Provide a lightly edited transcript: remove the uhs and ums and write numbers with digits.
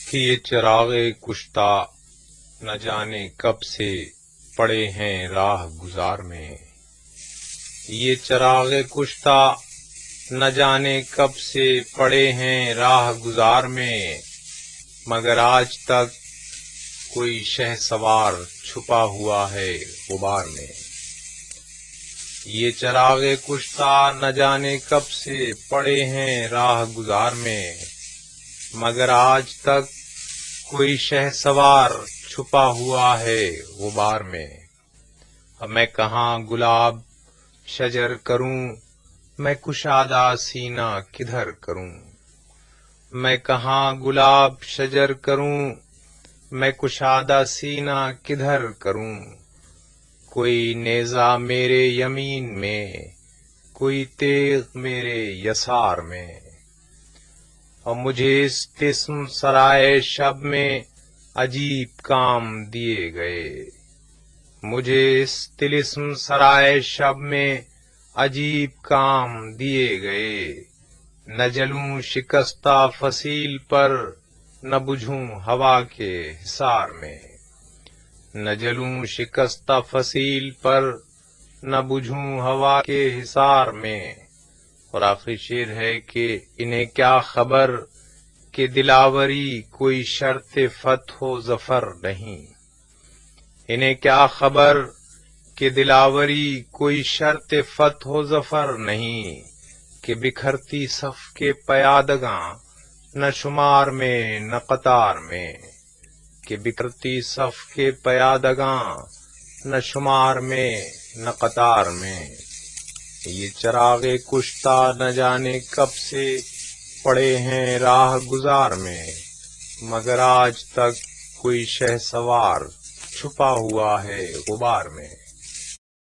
کہ یہ چراغ کشتہ نہ جانے کب سے پڑے ہیں راہ گزار میں، یہ چراغ کشتہ نہ جانے کب سے پڑے ہیں راہ گزار میں، مگر آج تک کوئی شہسوار چھپا ہوا ہے غبار میں۔ یہ چراغ کشتہ نہ جانے کب سے پڑے ہیں راہ گزار میں، مگر آج تک کوئی شہسوار چھپا ہوا ہے غبار میں۔ اب میں کہاں گلاب شجر کروں، میں کشادہ سینہ کدھر کروں، میں کہاں گلاب شجر کروں، میں کشادہ سینہ کدھر کروں، کوئی نیزہ میرے یمین میں، کوئی تیغ میرے یسار میں، اور مجھے اس طلسم سرائے شب میں عجیب کام دیے گئے، مجھے اس طلسم سرائے شب میں عجیب کام دیے گئے، نہ جلوں شکستہ فصیل پر، نہ بجھوں ہوا کے حصار میں، نہ جلوں شکستہ فصیل پر، نہ بجھوں ہوا کے حصار میں۔ اور آخری شعر ہے کہ انہیں کیا خبر کہ دلاوری کوئی شرط فتح و ظفر نہیں، انہیں کیا خبر کہ دلاوری کوئی شرط فتح و ظفر نہیں، کہ بکھرتی صف کے پیادگاں نہ شمار میں نہ قطار میں، کہ بکھرتی صف کے پیادگاں نہ شمار میں نہ قطار میں۔ یہ چراغ کشتہ نہ جانے کب سے پڑے ہیں راہ گزار میں، مگر آج تک کوئی شہسوار چھپا ہوا ہے غبار میں۔